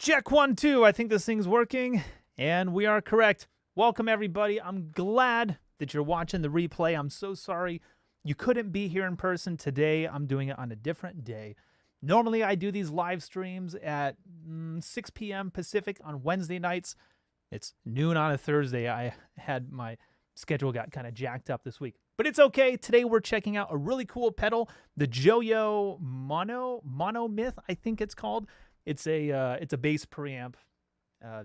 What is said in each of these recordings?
Check 1, 2. I think this thing's working, and we are correct. Welcome, everybody. I'm glad that you're watching the replay. I'm so sorry you couldn't be here in person today. I'm doing it on a different day. Normally, I do these live streams at 6 p.m. Pacific on Wednesday nights. It's noon on a Thursday. I had my schedule got kind of jacked up this week. But it's okay. Today, we're checking out a really cool pedal, the Joyo MONOMYTH, I think it's called. It's a bass preamp. I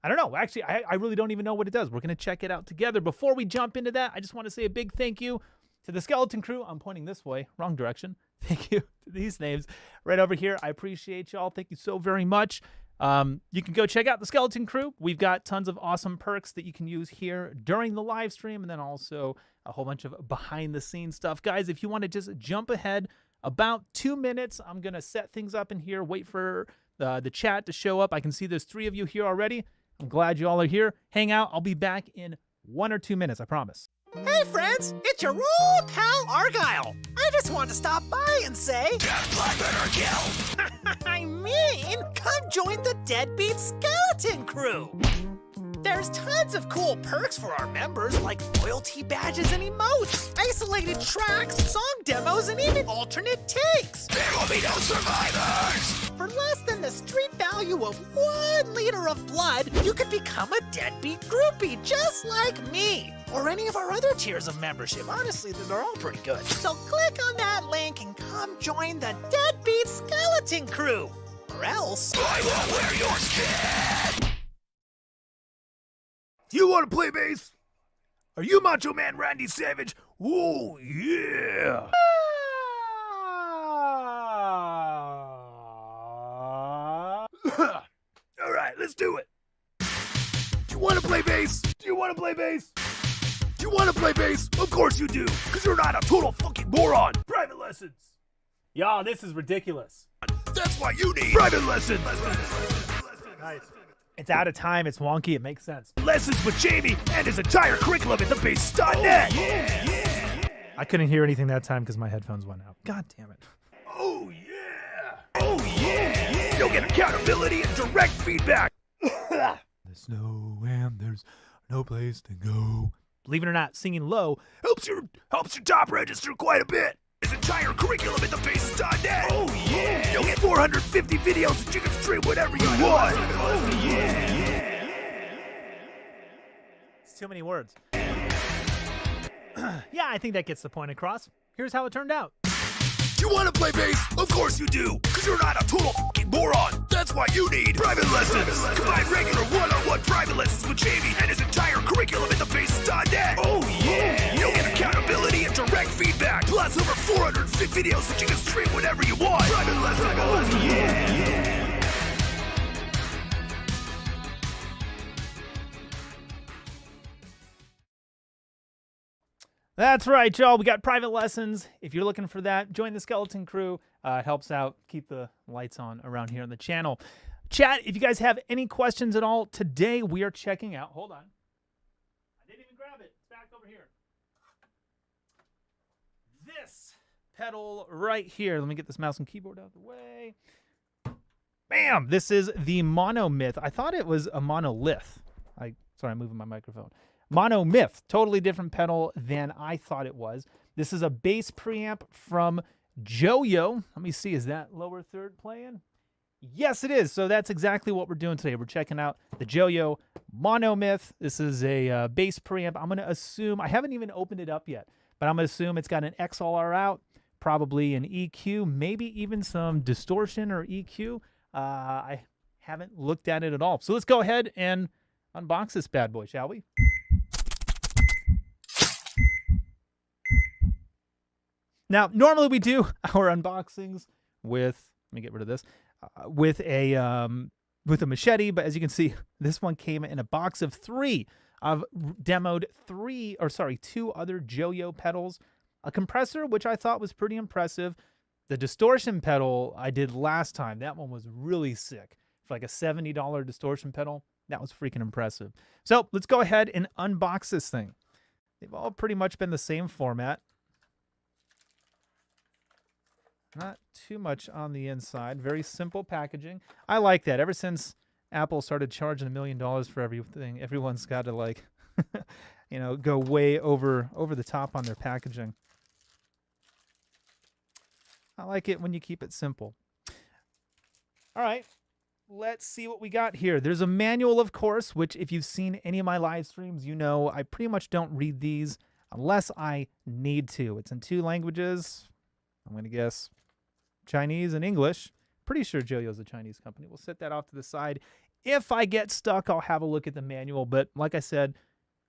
don't know. Actually, I really don't even know what it does. We're going to check it out together. Before we jump into that, I just want to say a big thank you to the Skeleton Crew. I'm pointing this way, wrong direction. Thank you to these names right over here. I appreciate y'all. Thank you so very much. You can go check out the Skeleton Crew. We've got tons of awesome perks that you can use here during the live stream, and then also a whole bunch of behind-the-scenes stuff. Guys, if you want to just jump ahead about 2 minutes, I'm going to set things up in here, wait for the chat to show up. I can see there's 3 of you here already. I'm glad you all are here. Hang out. I'll be back in 1 or 2 minutes, I promise. Hey friends, it's your old pal Argyle. I just wanted to stop by and say, Death, Blackburn, or kill! I mean, come join the Deadbeat Skeleton Crew. There's tons of cool perks for our members, like loyalty badges and emotes, isolated tracks, song demos, and even alternate takes. There will be no survivors! For less than the street value of 1 liter of blood, you could become a Deadbeat groupie just like me. Or any of our other tiers of membership. Honestly, they're all pretty good. So click on that link and come join the Deadbeat Skeleton Crew. Or else... I will wear your skin! Do you want to play bass? Are you Macho Man Randy Savage? Oh, yeah! All right, let's do it. Do you want to play bass? Do you want to play bass? Do you want to play bass? Of course you do, because you're not a total fucking moron. Private lessons. Y'all, this is ridiculous. That's why you need private lessons. Nice. It's out of time. It's wonky. It makes sense. Lessons with Jayme and his entire curriculum at thebass.net. Yeah! I couldn't hear anything that time because my headphones went out. God damn it. Oh, yeah. Oh, yeah. You'll get accountability and direct feedback. There's no and there's no place to go. Believe it or not, singing low helps your top register quite a bit. His entire curriculum at thebass.net. Oh, yeah! You'll get 450 videos and you can stream whatever you want. Oh, yeah! It's too many words. Yeah, I think that gets the point across. Here's how it turned out. Do you want to play bass? Of course you do, because you're not a total fucking moron. That's why you need private lessons. Combine regular one-on-one private lessons with Jayme and his entire curriculum at thebass.net. Oh, yeah! You'll get accountability and direct feedback, plus over 450 videos that you can stream whenever you want. Private lessons. Oh, yeah! That's right, y'all. We got private lessons. If you're looking for that, join the Skeleton Crew. It helps out keep the lights on around here on the channel. Chat, if you guys have any questions at all, today we are checking out. Hold on. I didn't even grab it. It's back over here. This pedal right here. Let me get this mouse and keyboard out of the way. Bam! This is the MONOMYTH. I thought it was a monolith. Sorry, I'm moving my microphone. MONOMYTH, totally different pedal than I thought it was. This is a bass preamp from Joyo. Let me see, is that lower third playing? Yes, it is. So that's exactly what we're doing today. We're checking out the Joyo MONOMYTH. This is a bass preamp. I'm going to assume, I haven't even opened it up yet, but I'm going to assume it's got an XLR out, probably an EQ, maybe even some distortion or EQ. I haven't looked at it at all. So let's go ahead and unbox this bad boy, shall we? Now, normally we do our unboxings with, let me get rid of this, with a machete, but as you can see, this one came in a box of 3. I've demoed 2 other Joyo pedals, a compressor, which I thought was pretty impressive. The distortion pedal I did last time, that one was really sick. For like a $70 distortion pedal, that was freaking impressive. So let's go ahead and unbox this thing. They've all pretty much been the same format. Not too much on the inside. Very simple packaging. I like that. Ever since Apple started charging $1 million for everything, everyone's got to like, go way over the top on their packaging. I like it when you keep it simple. All right, let's see what we got here. There's a manual, of course, which if you've seen any of my live streams, you know I pretty much don't read these unless I need to. It's in 2 languages. I'm going to guess Chinese and English. Pretty sure Joyo's a Chinese company. We'll set that off to the side. If I get stuck, I'll have a look at the manual. But like I said,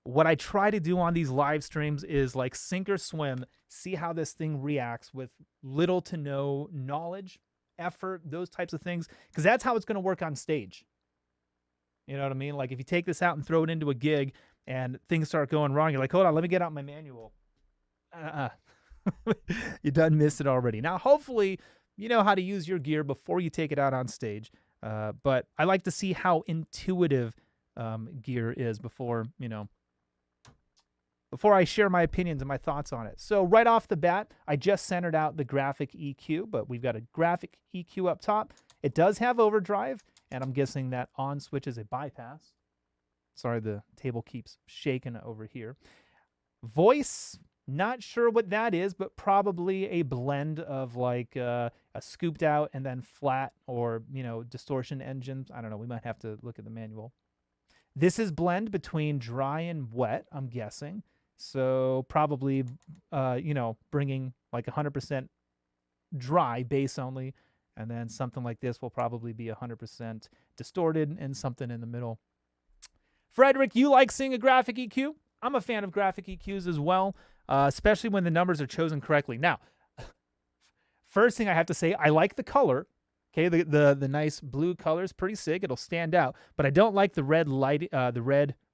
what I try to do on these live streams is like sink or swim, see how this thing reacts with little to no knowledge, effort, those types of things, because that's how it's going to work on stage. You know what I mean? Like if you take this out and throw it into a gig and things start going wrong, you're like, hold on, let me get out my manual. You done missed it already. Now, hopefully, you know how to use your gear before you take it out on stage. But I like to see how intuitive gear is before I share my opinions and my thoughts on it. So right off the bat, I just centered out the graphic EQ, but we've got a graphic EQ up top. It does have overdrive, and I'm guessing that on switch is a bypass. Sorry, the table keeps shaking over here. Voice, not sure what that is, but probably a blend of like a scooped out and then flat or, distortion engines. I don't know. We might have to look at the manual. This is blend between dry and wet, I'm guessing. So probably, bringing like 100% dry bass only. And then something like this will probably be 100% distorted and something in the middle. Frederick, you like seeing a graphic EQ? I'm a fan of graphic EQs as well, especially when the numbers are chosen correctly. Now, first thing I have to say, I like the color. Okay, the nice blue color is pretty sick. It'll stand out. But I don't like the red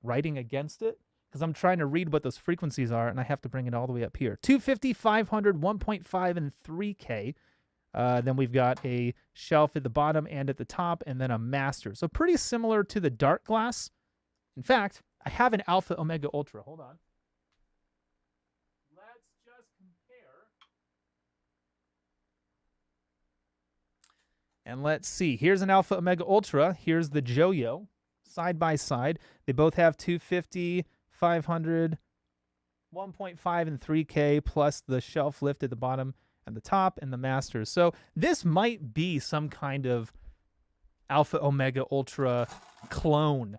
writing against it because I'm trying to read what those frequencies are, and I have to bring it all the way up here. 250, 500, 1.5, and 3K. Then we've got a shelf at the bottom and at the top, and then a master. So pretty similar to the dark glass. In fact, I have an Alpha Omega Ultra. Hold on. Let's just compare. And let's see. Here's an Alpha Omega Ultra. Here's the Joyo. Side by side. They both have 250, 500, 1.5, and 3K, plus the shelf lift at the bottom and the top and the masters. So this might be some kind of Alpha Omega Ultra clone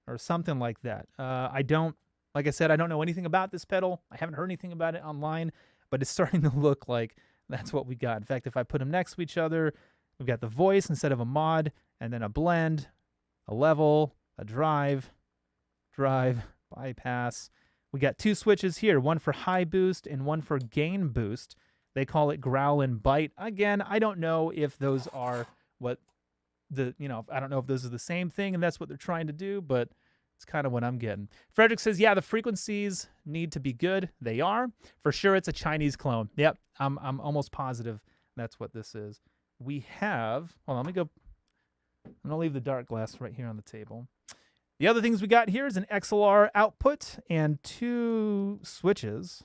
or something like that. Like I said, I don't know anything about this pedal. I haven't heard anything about it online, but it's starting to look like that's what we got. In fact, if I put them next to each other, we've got the voice instead of a mod, and then a blend, a level, a drive, bypass. We got 2 switches here, one for high boost and one for gain boost. They call it growl and bite. Again, I don't know if those are what I don't know if those are the same thing and that's what they're trying to do, but it's kind of what I'm getting. Frederick says, yeah, the frequencies need to be good. They are. For sure, it's a Chinese clone. Yep, I'm almost positive that's what this is. We have, hold on, let me go. I'm going to leave the dark glass right here on the table. The other things we got here is an XLR output and 2 switches.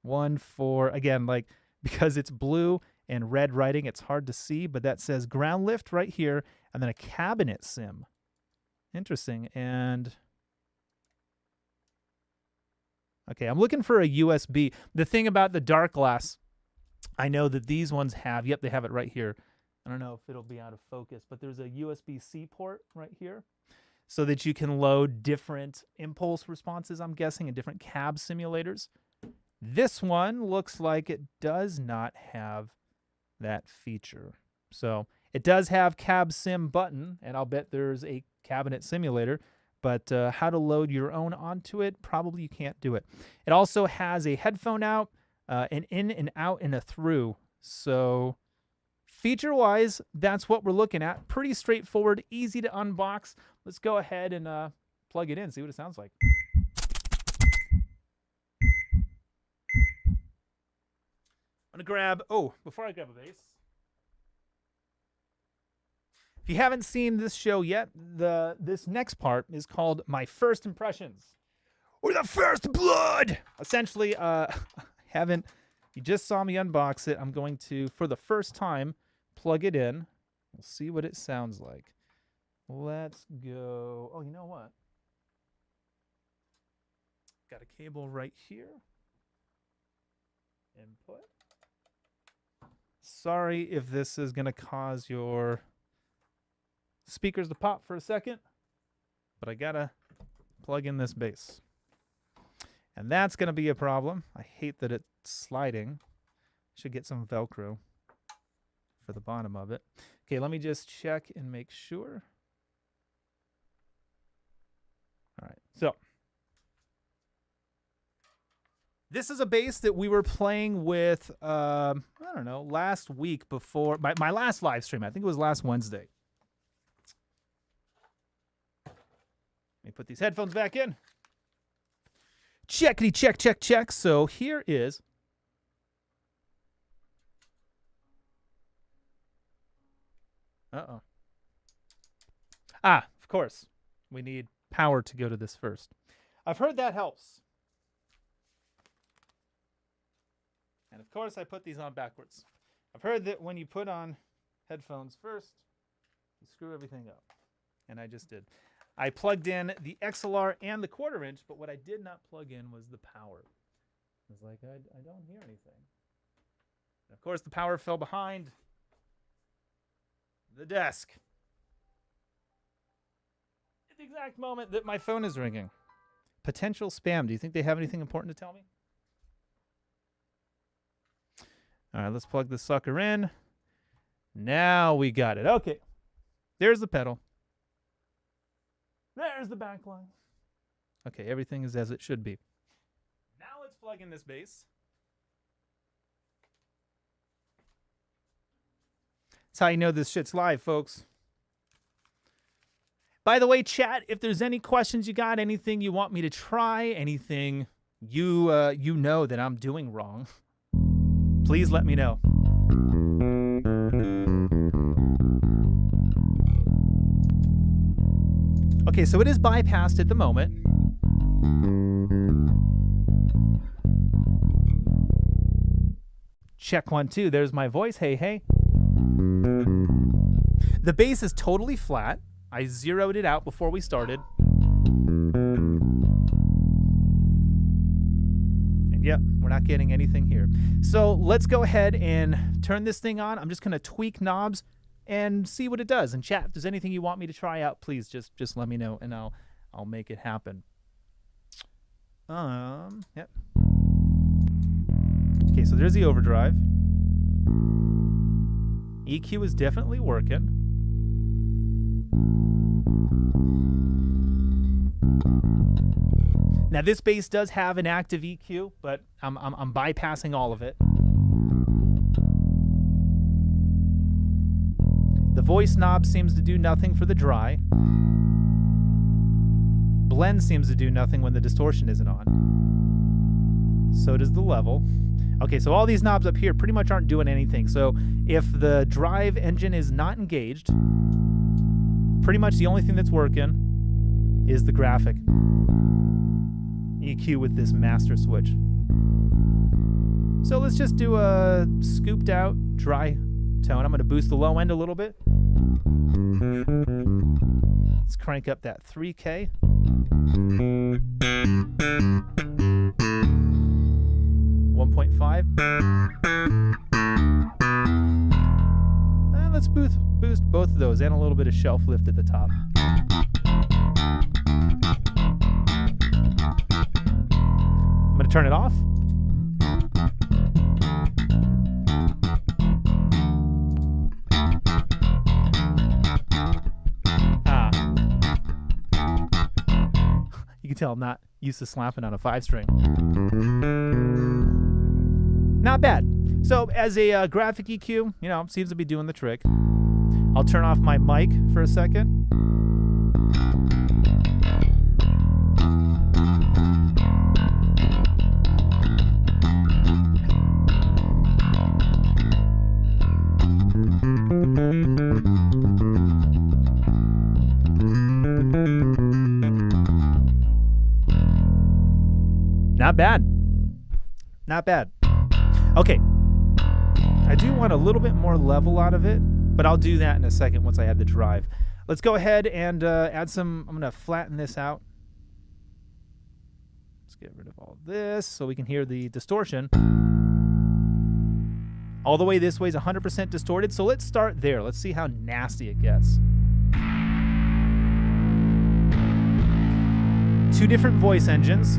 One for, again, like, because it's blue and red writing, it's hard to see, but that says ground lift right here, and then a cabinet sim. Interesting. And okay, I'm looking for a USB. The thing about the dark glass, I know that these ones have, yep, they have it right here. I don't know if it'll be out of focus, but there's a USB-C port right here so that you can load different impulse responses, I'm guessing, and different cab simulators. This one looks like it does not have that feature. So it does have cab sim button, and I'll bet there's a cabinet simulator, but how to load your own onto it, probably you can't do it. It also has a headphone out, an in and out, and a through. So feature-wise, that's what we're looking at. Pretty straightforward, easy to unbox. Let's go ahead and plug it in, see what it sounds like. I'm going to grab, before I grab a bass. If you haven't seen this show yet, this next part is called My First Impressions. Or the first blood! Essentially, I haven't You just saw me unbox it. I'm going to, for the first time, plug it in. We'll see what it sounds like. Let's go. Oh, you know what? Got a cable right here. Input. Sorry if this is going to cause your speakers to pop for a second, but I got to plug in this bass. And that's going to be a problem. I hate that it's sliding. Should get some Velcro for the bottom of it. Okay, let me just check and make sure. All right, so this is a bass that we were playing with, I don't know, last week before my last live stream. I think it was last Wednesday. Let me put these headphones back in. Checkity check, check, check. So here is. Uh-oh. Ah, of course. We need power to go to this first. I've heard that helps. And of course, I put these on backwards. I've heard that when you put on headphones first, you screw everything up. And I just did. I plugged in the XLR and the 1/4 inch, but what I did not plug in was the power. I was like, I don't hear anything. And of course, the power fell behind the desk at the exact moment that my phone is ringing. Potential spam. Do you think they have anything important to tell me? All right, let's plug this sucker in. Now we got it. Okay. There's the pedal. There's the back line. Okay, everything is as it should be. Now let's plug in this bass. That's how you know this shit's live, folks. By the way, chat, if there's any questions you got, anything you want me to try, anything you know that I'm doing wrong, please let me know. Okay, so it is bypassed at the moment. Check 1, 2. There's my voice. Hey, hey. The bass is totally flat. I zeroed it out before we started. And yep, we're not getting anything here. So let's go ahead and turn this thing on. I'm just going to tweak knobs and see what it does. And chat, if there's anything you want me to try out, please just let me know and I'll make it happen. Yep. Okay, so there's the overdrive. EQ is definitely working. Now this bass does have an active EQ, but I'm bypassing all of it. The voice knob seems to do nothing for the dry. Blend seems to do nothing when the distortion isn't on. So does the level. Okay, so all these knobs up here pretty much aren't doing anything. So if the drive engine is not engaged, pretty much the only thing that's working is the graphic EQ with this master switch. So let's just do a scooped out dry tone. I'm going to boost the low end a little bit. Let's crank up that 3K. And let's boost both of those and a little bit of shelf lift at the top. I'm going to turn it off. You can tell I'm not used to slapping on a 5-string. Not bad. So as a graphic EQ, seems to be doing the trick. I'll turn off my mic for a second. Not bad. Not bad. Okay. I do want a little bit more level out of it, but I'll do that in a second once I add the drive. Let's go ahead and add some. I'm going to flatten this out. Let's get rid of all this so we can hear the distortion. All the way this way is 100% distorted, so let's start there. Let's see how nasty it gets. 2 different voice engines.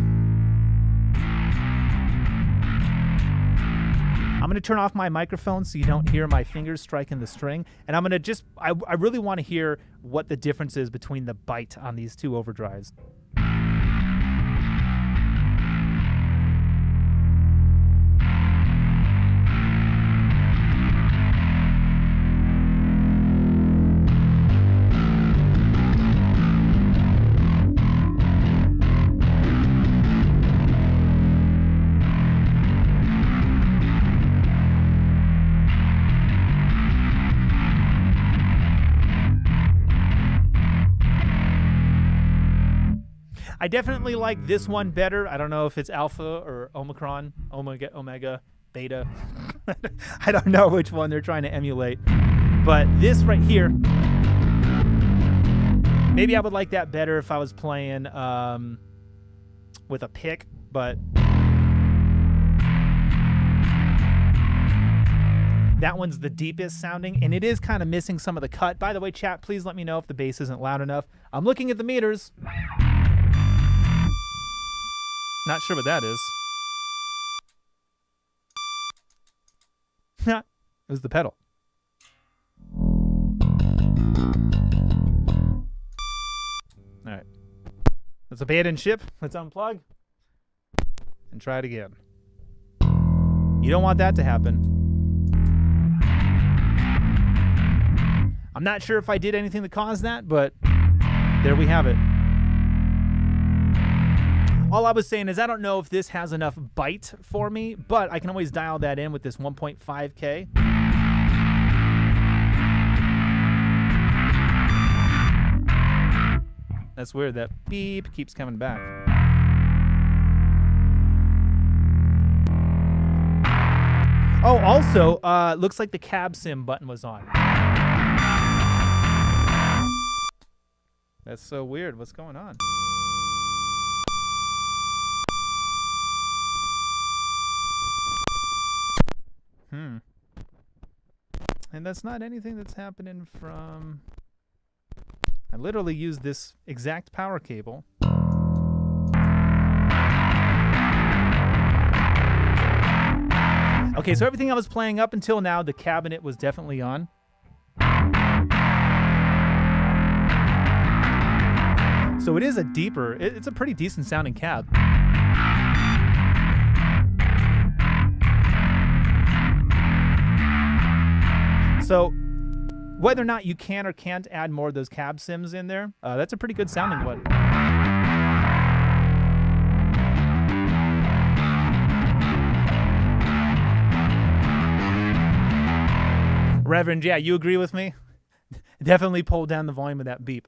I'm going to turn off my microphone so you don't hear my fingers striking the string. And I'm going to I really want to hear what the difference is between the bite on these 2 overdrives. I definitely like this one better. I don't know if it's alpha or omicron, omega, beta. I don't know which one they're trying to emulate. But this right here, maybe I would like that better if I was playing with a pick, but that one's the deepest sounding, and it is kind of missing some of the cut. By the way, chat, please let me know if the bass isn't loud enough. I'm looking at the meters. Not sure what that is. It was the pedal. All right. Let's abandon ship. Let's unplug. And try it again. You don't want that to happen. I'm not sure if I did anything to cause that, but there we have it. All I was saying is I don't know if this has enough bite for me, but I can always dial that in with this 1.5K. That's weird. That beep keeps coming back. Oh, also, looks like the cab sim button was on. That's so weird. What's going on? And that's not anything that's happening from... I literally used this exact power cable. Okay, so everything I was playing up until now, the cabinet was definitely on. So it is a deeper, it's a pretty decent sounding cab. So whether or not you can or can't add more of those cab sims in there, that's a pretty good sounding one. Reverend, yeah, you agree with me? Definitely pull down the volume of that beep.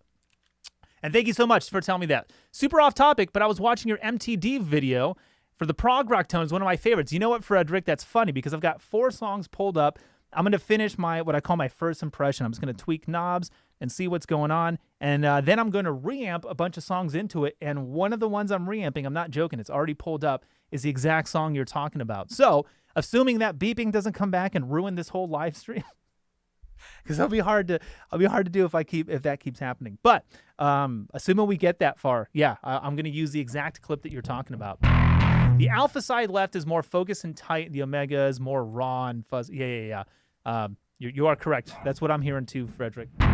And thank you so much for telling me that. Super off topic, but I was watching your MTD video for the prog rock tones, one of my favorites. You know what, Frederick? That's funny because I've got 4 songs pulled up. I'm going to finish what I call my first impression. I'm just going to tweak knobs and see what's going on. And then I'm going to reamp a bunch of songs into it. And one of the ones I'm reamping, I'm not joking, it's already pulled up, is the exact song you're talking about. So, assuming that beeping doesn't come back and ruin this whole live stream, because it'll be hard to do if that keeps happening. But assuming we get that far, yeah, I'm going to use the exact clip that you're talking about. The alpha side left is more focused and tight. The omega is more raw and fuzzy. Yeah. You are correct. That's what I'm hearing too, Frederick. Can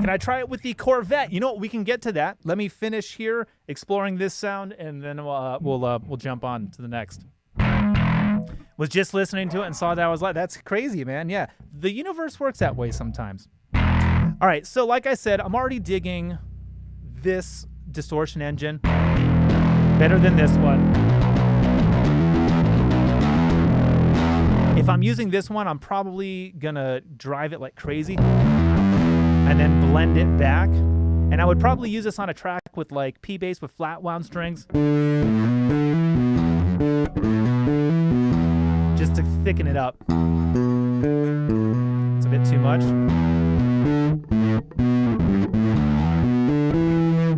I try it with the Corvette? You know what? We can get to that. Let me finish here exploring this sound, and then we'll jump on to the next. Was just listening to it and saw that I was like, that's crazy, man. Yeah, the universe works that way sometimes. All right, so like I said, I'm already digging this distortion engine better than this one. If I'm using this one, I'm probably gonna drive it like crazy and then blend it back. And I would probably use this on a track with like P bass with flat wound strings, just to thicken it up. It's a bit too much.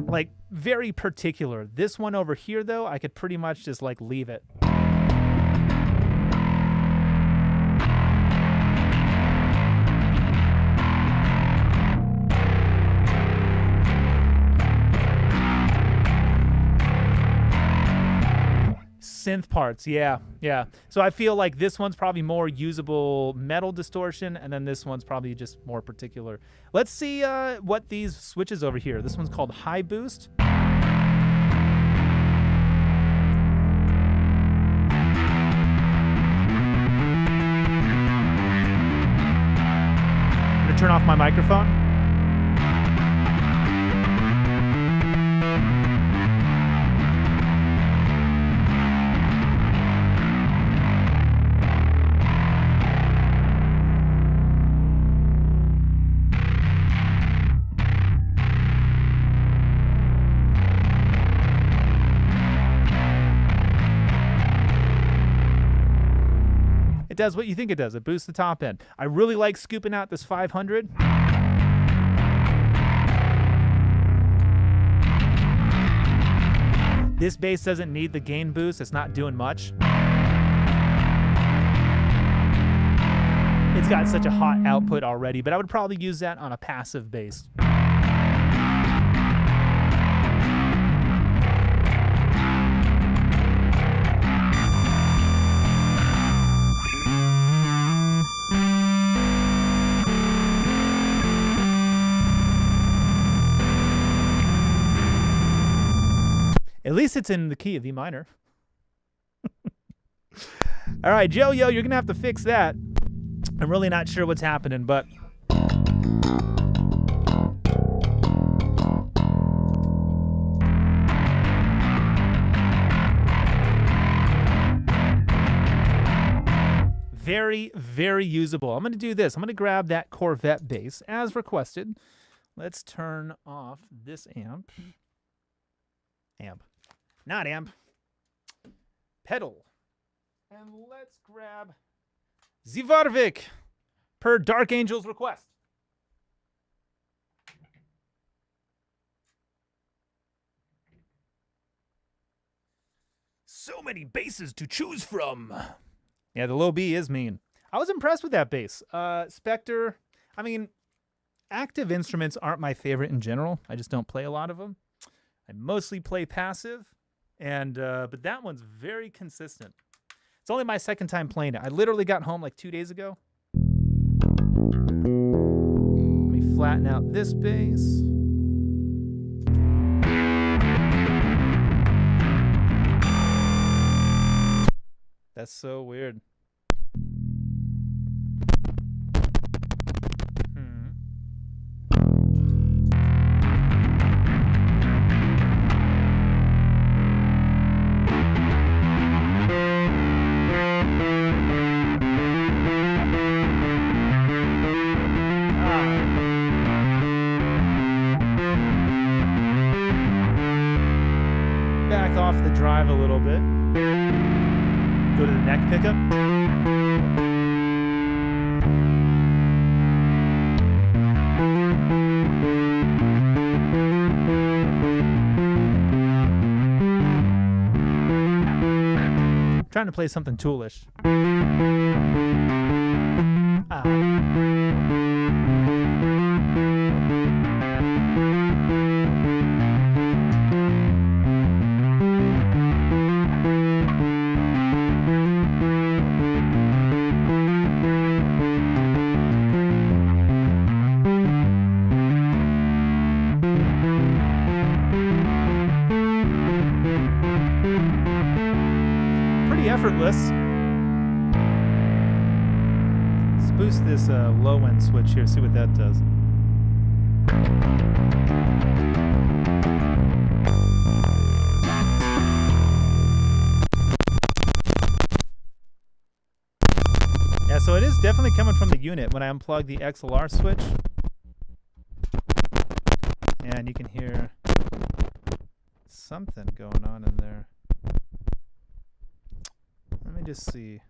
Like very particular. This one over here though, I could pretty much just like leave it. Synth parts, yeah. So I feel like this one's probably more usable metal distortion, and then this one's probably just more particular. Let's see what these switches over here. This one's called high boost. I'm gonna turn off my microphone. It does what you think it does. It boosts the top end. I really like scooping out this 500. This bass doesn't need the gain boost. It's not doing much. It's got such a hot output already, but I would probably use that on a passive bass. At least it's in the key of E minor. All right, Joyo, you're going to have to fix that. I'm really not sure what's happening, but... Very, very usable. I'm going to do this. I'm going to grab that Corvette bass as requested. Let's turn off this amp. Not amp. Pedal. And let's grab Zivarvik per Dark Angel's request. So many basses to choose from. Yeah, the low B is mean. I was impressed with that bass. Spectre, I mean, active instruments aren't my favorite in general. I just don't play a lot of them. I mostly play passive, and but that one's very consistent. It's only my second time playing it. I literally got home like 2 days ago. Let me flatten out this bass. That's so weird. Back off the drive a little bit. Go to the neck pickup. I'm trying to play something toolish. Effortless. Let's boost this low end switch here, see what that does. so it is definitely coming from the unit when I unplug the XLR switch. And you can hear something going on in there. Let me just see.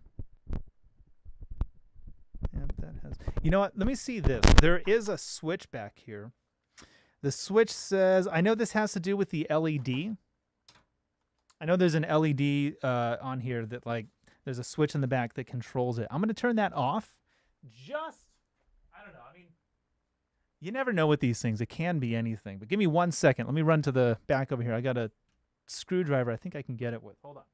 Yep, that has. You know what? Let me see this. There is a switch back here. The switch says, I know this has to do with the LED. I know there's an LED on here that, like, there's a switch in the back that controls it. I'm going to turn that off. I don't know. I mean, you never know with these things. It can be anything. But give me 1 second. Let me run to the back over here. I got a screwdriver. I think I can get it with. Hold on.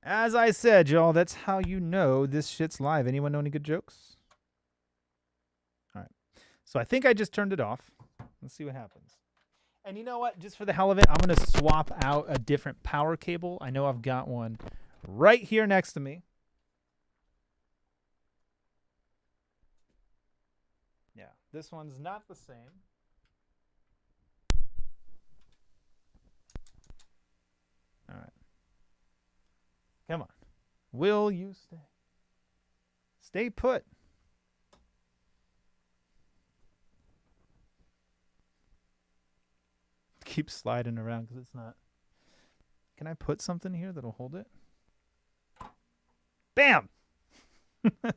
As I said, y'all, that's how you know this shit's live. Anyone know any good jokes? All right. So I think I just turned it off. Let's see what happens. And you know what? Just for the hell of it, I'm going to swap out a different power cable. I know I've got one right here next to me. Yeah, this one's not the same. All right. Come on. Will you stay? Stay put. Keep sliding around because it's not. Can I put something here that'll hold it? Bam! I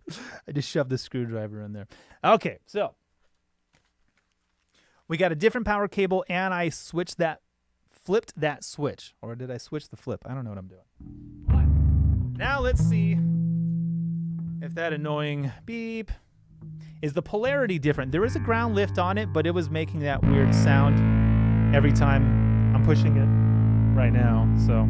just shoved the screwdriver in there. Okay, so we got a different power cable, and I flipped that switch. Or did I switch the flip? I don't know what I'm doing. But now let's see if that annoying beep. Is the polarity different? There is a ground lift on it, but it was making that weird sound every time I'm pushing it right now, so.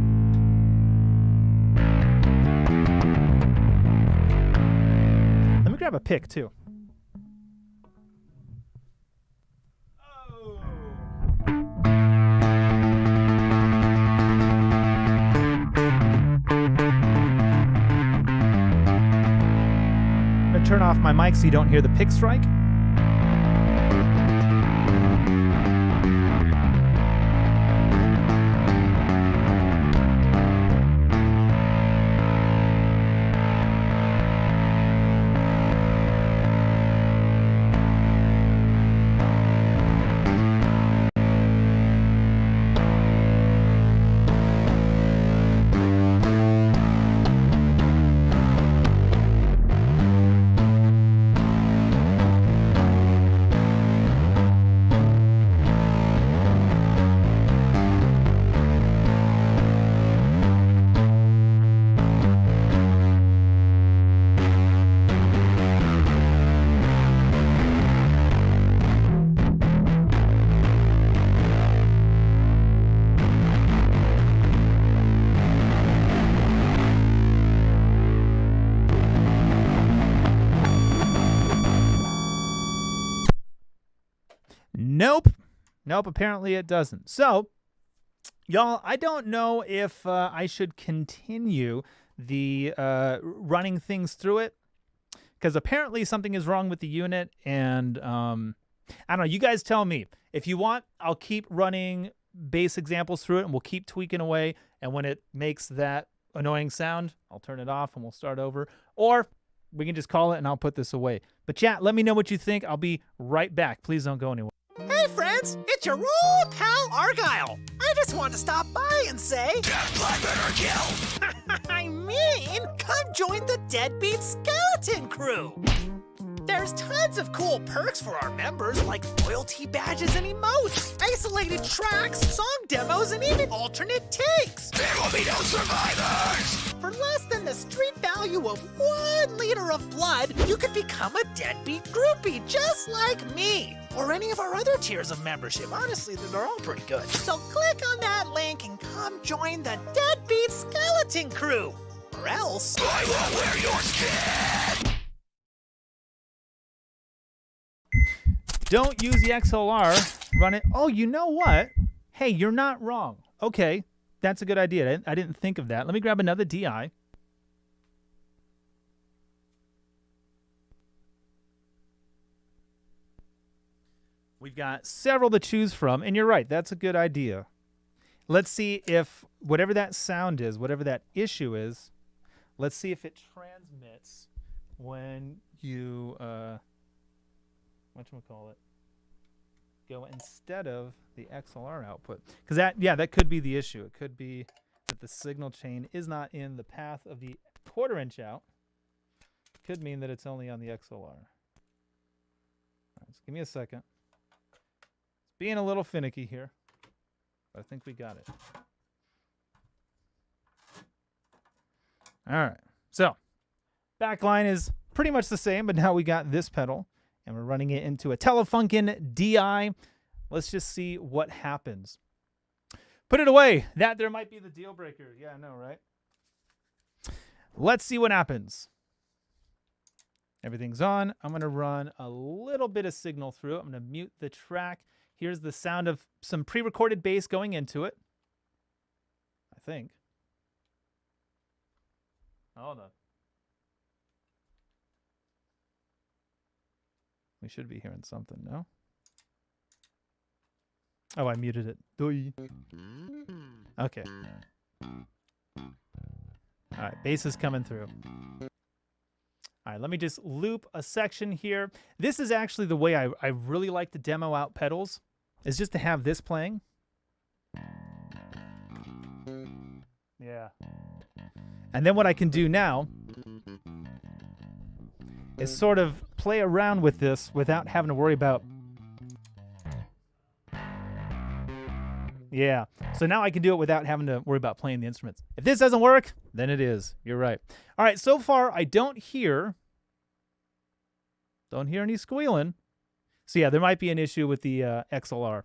Let me grab a pick, too. Oh. I'm gonna turn off my mic so you don't hear the pick strike. Nope, apparently it doesn't. So, y'all, I don't know if I should continue the running things through it, because apparently something is wrong with the unit, and I don't know. You guys tell me. If you want, I'll keep running bass examples through it, and we'll keep tweaking away, and when it makes that annoying sound, I'll turn it off, and we'll start over. Or we can just call it, and I'll put this away. But, chat, let me know what you think. I'll be right back. Please don't go anywhere. Hey friends, it's your old pal Argyle. I just wanted to stop by and say, I mean, come join the Deadbeat Skeleton Crew. There's tons of cool perks for our members, like loyalty badges and emotes, isolated tracks, song demos, and even alternate takes. There will be no survivors! For less than the street value of 1 liter of blood, you could become a Deadbeat groupie just like me. Or any of our other tiers of membership. Honestly, they're all pretty good. So click on that link and come join the Deadbeat Skeleton Crew. Or else, I will wear your skin! Don't use the XLR. Run it. Oh, you know what? Hey, you're not wrong. Okay, that's a good idea. I didn't think of that. Let me grab another DI. We've got several to choose from, and you're right. That's a good idea. let's see if whatever that sound is, whatever that issue is, let's see if it transmits when you, whatchamacallit, go instead of the XLR output. Because that could be the issue. It could be that the signal chain is not in the path of the 1/4 inch out. Could mean that it's only on the XLR. All right, so give me a second. It's being a little finicky here, but I think we got it. All right, so backline is pretty much the same, but now we got this pedal, and we're running it into a Telefunken DI. Let's just see what happens. Put it away. That there might be the deal breaker. Yeah, I know, right? Let's see what happens. Everything's on. I'm going to run a little bit of signal through it. I'm going to mute the track. Here's the sound of some pre-recorded bass going into it. I think. Hold on. We should be hearing something, no? Oh, I muted it. Okay. All right, bass is coming through. All right, let me just loop a section here. This is actually the way I really like to demo out pedals, is just to have this playing. Yeah. And then what I can do now is sort of play around with this without having to worry about... Yeah, so now I can do it without having to worry about playing the instruments. If this doesn't work, then it is. You're right. All right, so far I don't hear any squealing. So yeah, there might be an issue with the XLR.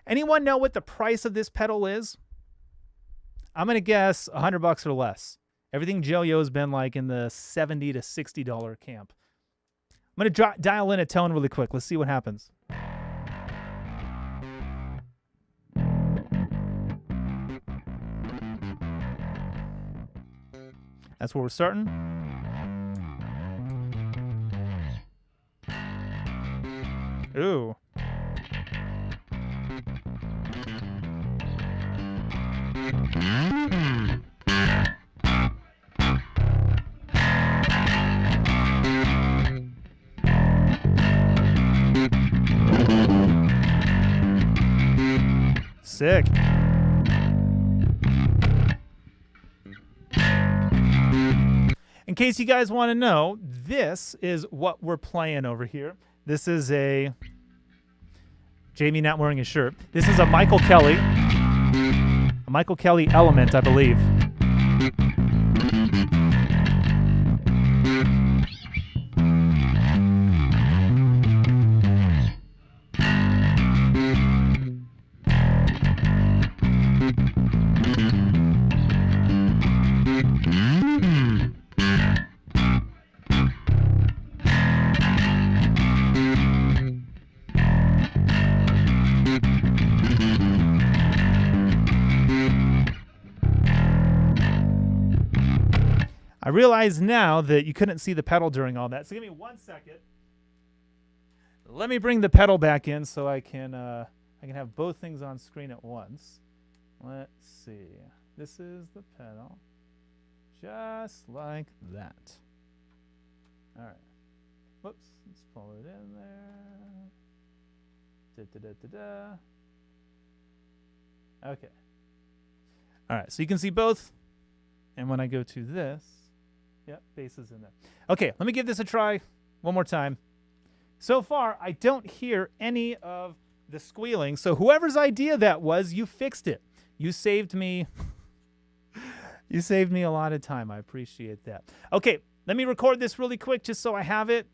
Anyone know what the price of this pedal is? I'm gonna guess $100 or less. Everything Joyo's been like in the $70 to $60 camp. I'm gonna dial in a tone really quick. Let's see what happens. That's where we're starting. Ooh. Sick. In case you guys want to know, this is what we're playing over here. This is a... Jayme not wearing his shirt. This is a Michael Kelly. A Michael Kelly Element, I believe. I realize now that you couldn't see the pedal during all that. So give me 1 second. Let me bring the pedal back in so I can have both things on screen at once. Let's see. This is the pedal. Just like that. All right. Whoops. Let's pull it in there. Okay. All right. So you can see both. And when I go to this, yep, bass is in there. Okay, let me give this a try one more time. So far, I don't hear any of the squealing. So whoever's idea that was, you fixed it. You saved me. You saved me a lot of time. I appreciate that. Okay, let me record this really quick just so I have it.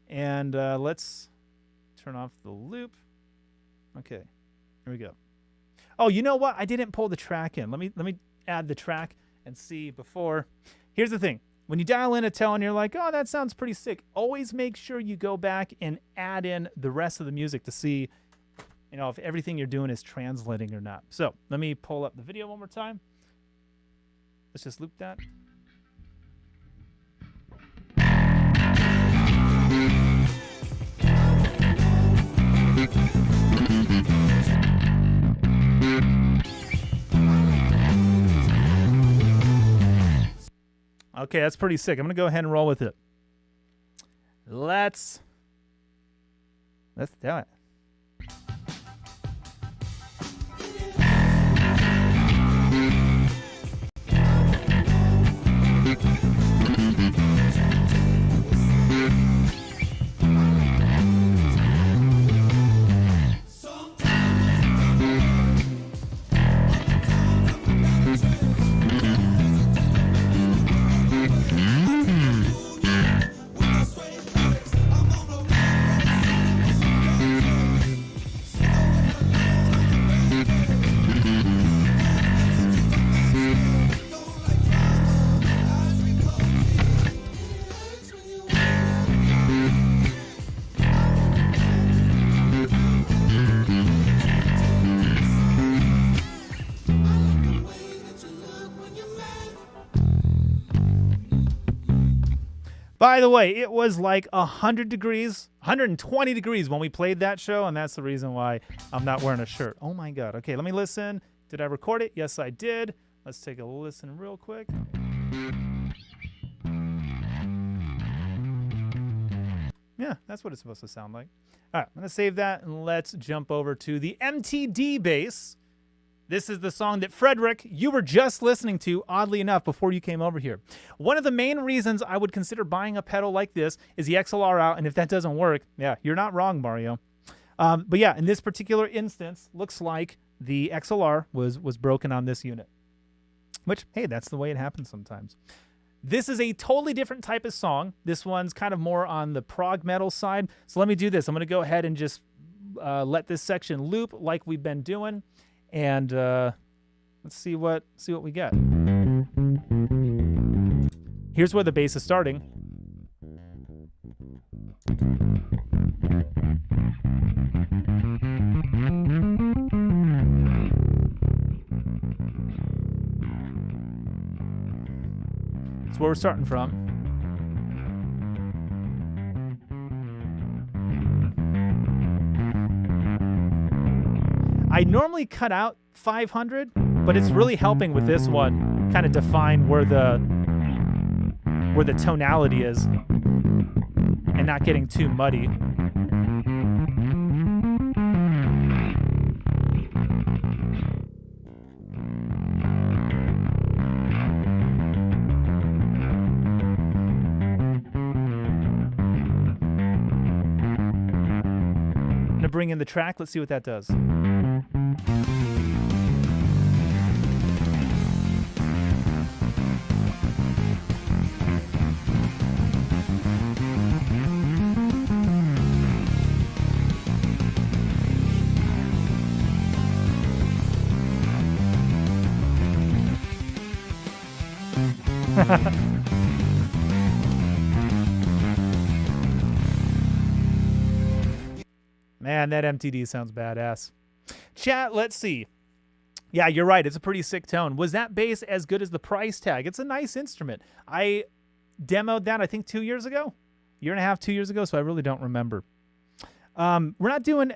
And let's turn off the loop. Okay, here we go. Oh, you know what? I didn't pull the track in. Let me add the track and see before. Here's the thing. When you dial in a tone, you're like, oh, that sounds pretty sick. Always make sure you go back and add in the rest of the music to see, you know, if everything you're doing is translating or not. So let me pull up the video one more time. Let's just loop that. Okay, that's pretty sick. I'm going to go ahead and roll with it. Let's do it. By the way, it was like 100 degrees, 120 degrees when we played that show, and that's the reason why I'm not wearing a shirt. Oh my God. Okay, let me listen. Did I record it? Yes, I did. Let's take a listen real quick. Yeah, that's what it's supposed to sound like. All right, I'm going to save that, and let's jump over to the MTD bass. This is the song that Frederick, you were just listening to, oddly enough, before you came over here. One of the main reasons I would consider buying a pedal like this is the XLR out, and if that doesn't work, yeah, you're not wrong, Mario. But yeah, in this particular instance, looks like the XLR was broken on this unit. Which, hey, that's the way it happens sometimes. This is a totally different type of song. This one's kind of more on the prog metal side. So let me do this. I'm going to go ahead and just let this section loop like we've been doing. And let's see what we get. Here's where the bass is starting. That's where we're starting from. I normally cut out 500, but it's really helping with this one kind of define where the tonality is and not getting too muddy. I'm gonna bring in the track. Let's see what that does. Man, that MTD sounds badass. Chat, let's see. Yeah, you're right. It's a pretty sick tone. Was that bass as good as the price tag? It's a nice instrument. I demoed that, I think, 2 years ago. Year and a half, 2 years ago, so I really don't remember. We're kind of doing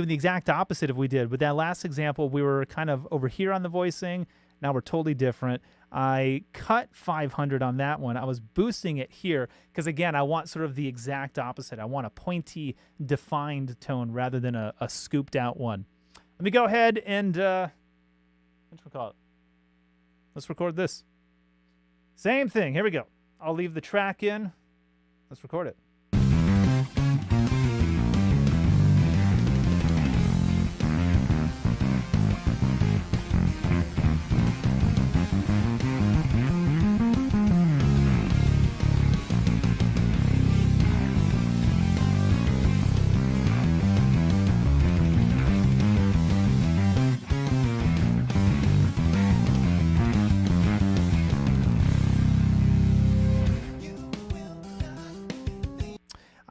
the exact opposite of what we did. With that last example, we were kind of over here on the voicing. Now we're totally different. I cut 500 on that one. I was boosting it here because, again, I want sort of the exact opposite. I want a pointy, defined tone rather than a scooped out one. Let me go ahead and let's record this. Same thing. Here we go. I'll leave the track in. Let's record it.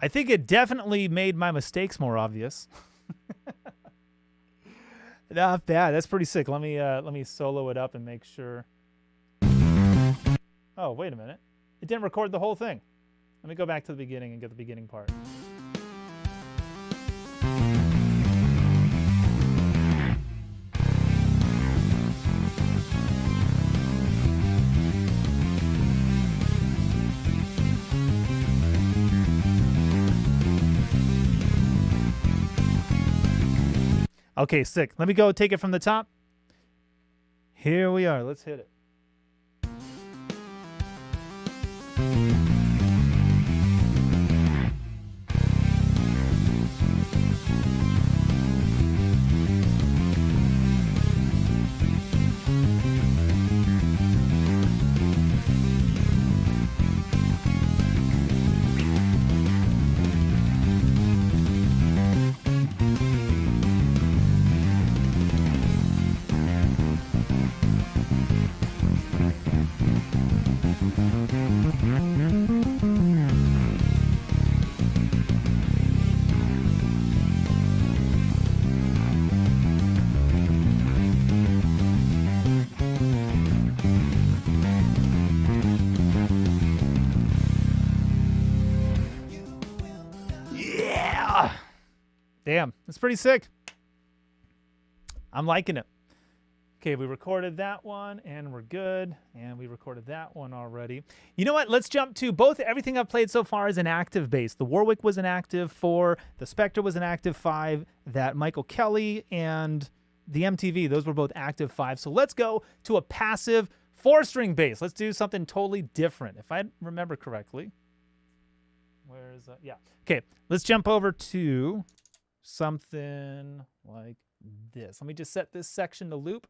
I think it definitely made my mistakes more obvious. Not bad. That's pretty sick. Let me solo it up and make sure. Oh, wait a minute. It didn't record the whole thing. Let me go back to the beginning and get the beginning part. Okay, sick. Let me go take it from the top. Here we are. Let's hit it. Damn, that's pretty sick. I'm liking it. Okay, we recorded that one, and we're good. And we recorded that one already. You know what? Let's jump to both. Everything I've played so far is an active bass. The Warwick was an active 4. The Spectre was an active 5. That Michael Kelly and the MTV, those were both active 5. So let's go to a passive 4-string bass. Let's do something totally different, if I remember correctly. Where is that? Yeah. Okay, let's jump over to something like this. Let me just set this section to loop.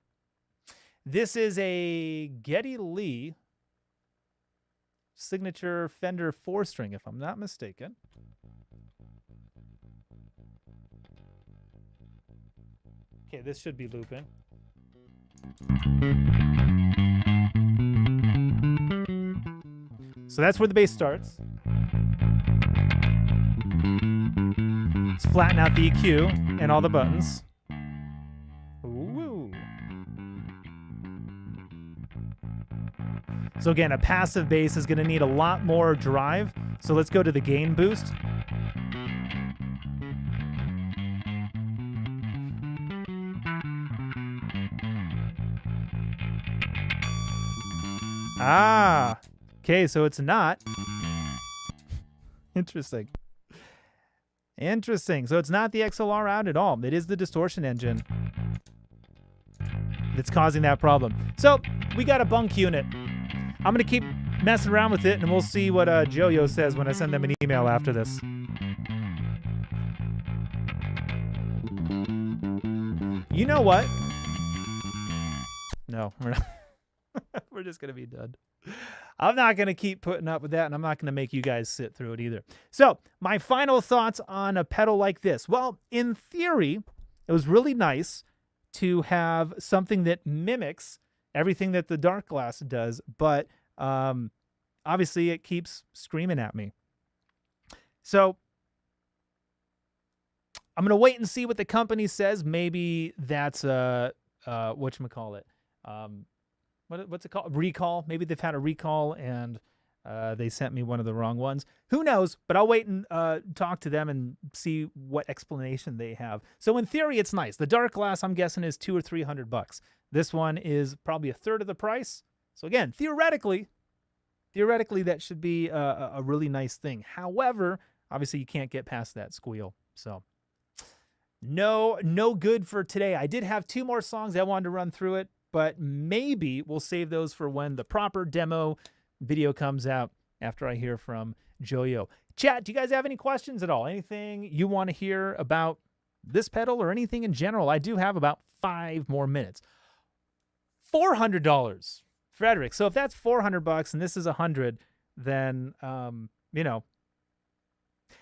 This is a Geddy Lee signature Fender 4-string, if I'm not mistaken. Okay, this should be looping. So that's where the bass starts. Let's flatten out the EQ and all the buttons. Ooh. So again, a passive bass is going to need a lot more drive. So let's go to the gain boost. Ah, okay, so it's not. Interesting. Interesting. So it's not the XLR out at all. It is the distortion engine that's causing that problem. So we got a bunk unit. I'm going to keep messing around with it, and we'll see what Joyo says when I send them an email after this. You know what? No, we're not. We're just going to be done. I'm not going to keep putting up with that, and I'm not going to make you guys sit through it either. So my final thoughts on a pedal like this. Well, in theory, it was really nice to have something that mimics everything that the Dark Glass does, but obviously it keeps screaming at me. So I'm going to wait and see what the company says. Maybe that's whatchamacallit. What's it called? Recall. Maybe they've had a recall and they sent me one of the wrong ones. Who knows? But I'll wait and talk to them and see what explanation they have. So in theory, it's nice. The Dark Glass, I'm guessing, is $200 or $300. This one is probably a third of the price. So again, theoretically, that should be a really nice thing. However, obviously, you can't get past that squeal. So no good for today. I did have 2 more songs. I wanted to run through it, but maybe we'll save those for when the proper demo video comes out after I hear from Joyo. Chat, do you guys have any questions at all? Anything you want to hear about this pedal or anything in general? I do have about 5 more minutes. $400, Frederick. So if that's $400 and this is $100, then, you know,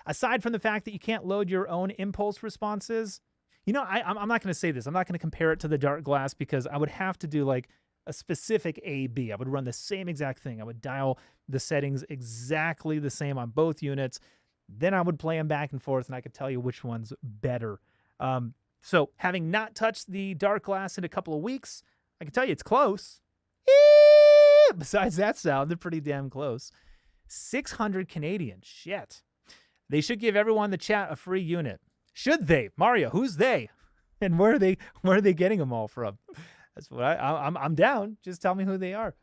aside from the fact that you can't load your own impulse responses, you know, I'm not going to say this. I'm not going to compare it to the Dark Glass because I would have to do like a specific A/B. I would run the same exact thing. I would dial the settings exactly the same on both units. Then I would play them back and forth, and I could tell you which one's better. So having not touched the Dark Glass in a couple of weeks, I can tell you it's close. Besides that sound, they're pretty damn close. 600 Canadian. Shit. They should give everyone in the chat a free unit. Should they? Mario, who's they? And where are they getting them all from? That's what I'm down. Just tell me who they are.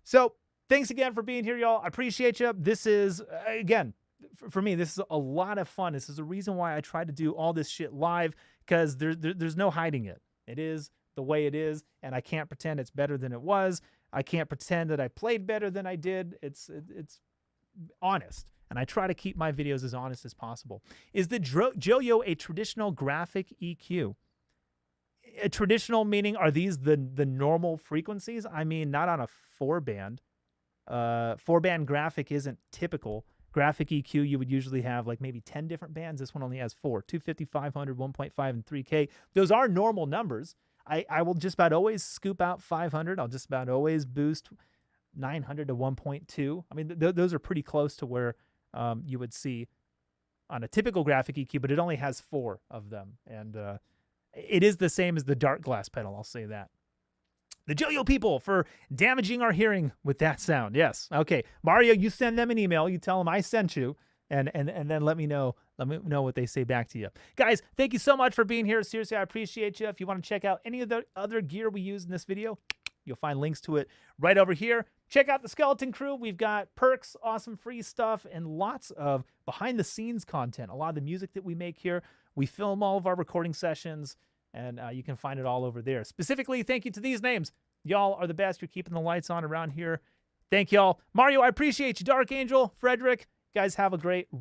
So thanks again for being here, y'all. I appreciate you. This is, again, for me, this is a lot of fun. This is the reason why I try to do all this shit live, because there's no hiding it. It is the way it is, and I can't pretend it's better than it was. I can't pretend that I played better than I did. It's honest, and I try to keep my videos as honest as possible. Is the Joyo a traditional graphic EQ? A traditional meaning, are these the normal frequencies? I mean, not on a 4-band. 4-band graphic isn't typical. Graphic EQ, you would usually have like maybe 10 different bands. This one only has 4, 250, 500, 1.5, and 3K. Those are normal numbers. I will just about always scoop out 500. I'll just about always boost 900 to 1.2. I mean, those are pretty close to where you would see on a typical graphic EQ, but it only has 4 of them. And it is the same as the dark glass pedal, I'll say that. The Joyo people for damaging our hearing with that sound. Yes. Okay. Mario, you send them an email. You tell them I sent you, and then let me know what they say back to you. Guys, thank you so much for being here. Seriously, I appreciate you. If you want to check out any of the other gear we use in this video, you'll find links to it right over here. Check out the Skeleton Crew. We've got perks, awesome free stuff, and lots of behind-the-scenes content. A lot of the music that we make here, we film all of our recording sessions, and you can find it all over there. Specifically, thank you to these names. Y'all are the best. You're keeping the lights on around here. Thank y'all. Mario, I appreciate you. Dark Angel, Frederick, guys have a great